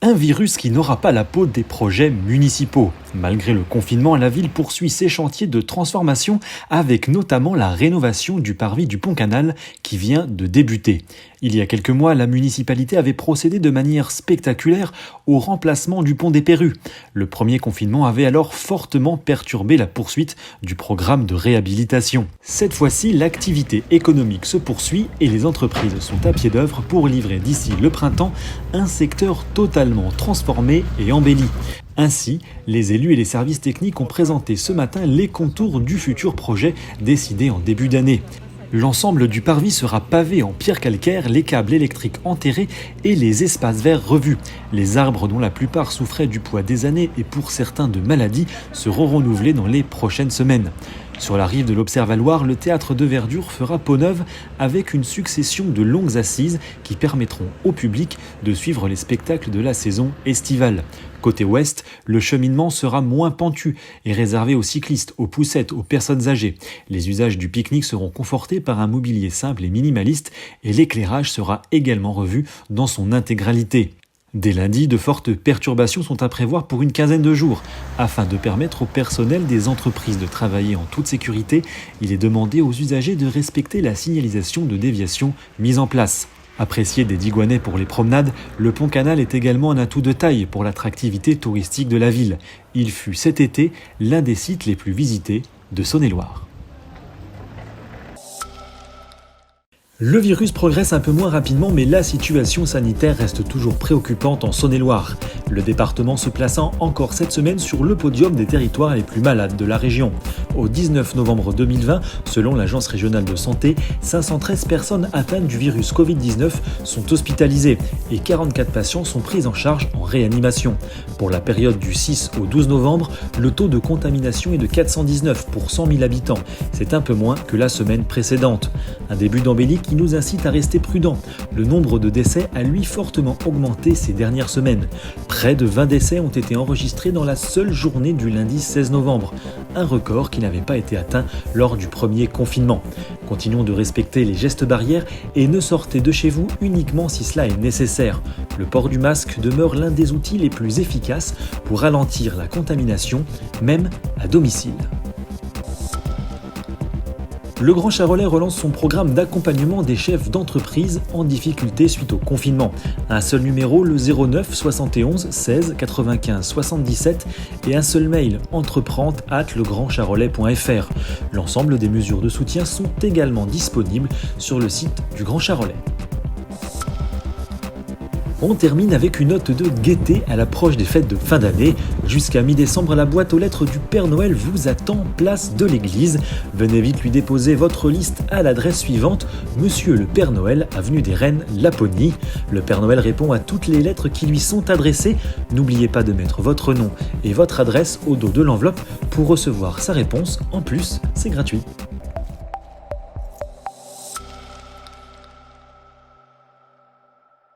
Un virus qui n'aura pas la peau des projets municipaux. Malgré le confinement, la ville poursuit ses chantiers de transformation avec notamment la rénovation du parvis du Pont-Canal qui vient de débuter. Il y a quelques mois, la municipalité avait procédé de manière spectaculaire au remplacement du pont des Perrues. Le premier confinement avait alors fortement perturbé la poursuite du programme de réhabilitation. Cette fois-ci, l'activité économique se poursuit et les entreprises sont à pied d'œuvre pour livrer d'ici le printemps un secteur totalement transformé et embelli. Ainsi, les élus et les services techniques ont présenté ce matin les contours du futur projet décidé en début d'année. L'ensemble du parvis sera pavé en pierre calcaire, les câbles électriques enterrés et les espaces verts revus. Les arbres, dont la plupart souffraient du poids des années et pour certains de maladies, seront renouvelés dans les prochaines semaines. Sur la rive de l'Observatoire, le théâtre de verdure fera peau neuve avec une succession de longues assises qui permettront au public de suivre les spectacles de la saison estivale. Côté ouest, le cheminement sera moins pentu et réservé aux cyclistes, aux poussettes, aux personnes âgées. Les usages du pique-nique seront confortés par un mobilier simple et minimaliste et l'éclairage sera également revu dans son intégralité. Dès lundi, de fortes perturbations sont à prévoir pour une quinzaine de jours. Afin de permettre au personnel des entreprises de travailler en toute sécurité, il est demandé aux usagers de respecter la signalisation de déviation mise en place. Apprécié des Digoinais pour les promenades, le Pont-Canal est également un atout de taille pour l'attractivité touristique de la ville. Il fut cet été l'un des sites les plus visités de Saône-et-Loire. Le virus progresse un peu moins rapidement, mais la situation sanitaire reste toujours préoccupante en Saône-et-Loire. Le département se plaçant encore cette semaine sur le podium des territoires les plus malades de la région. Au 19 novembre 2020, selon l'Agence régionale de santé, 513 personnes atteintes du virus Covid-19 sont hospitalisées et 44 patients sont pris en charge en réanimation. Pour la période du 6 au 12 novembre, le taux de contamination est de 419 pour 100 000 habitants. C'est un peu moins que la semaine précédente. Un début d'embellie qui nous incite à rester prudents. Le nombre de décès a lui fortement augmenté ces dernières semaines. Près de 20 décès ont été enregistrés dans la seule journée du lundi 16 novembre, un record qui n'avait pas été atteint lors du premier confinement. Continuons de respecter les gestes barrières et ne sortez de chez vous uniquement si cela est nécessaire. Le port du masque demeure l'un des outils les plus efficaces pour ralentir la contamination, même à domicile. Le Grand Charolais relance son programme d'accompagnement des chefs d'entreprise en difficulté suite au confinement. Un seul numéro, le 09 71 16 95 77 et un seul mail, entreprendre@legrandcharolais.fr. L'ensemble des mesures de soutien sont également disponibles sur le site du Grand Charolais. On termine avec une note de gaieté à l'approche des fêtes de fin d'année. Jusqu'à mi-décembre, la boîte aux lettres du Père Noël vous attend place de l'église. Venez vite lui déposer votre liste à l'adresse suivante, Monsieur le Père Noël, avenue des Reines, Laponie. Le Père Noël répond à toutes les lettres qui lui sont adressées. N'oubliez pas de mettre votre nom et votre adresse au dos de l'enveloppe pour recevoir sa réponse. En plus, c'est gratuit.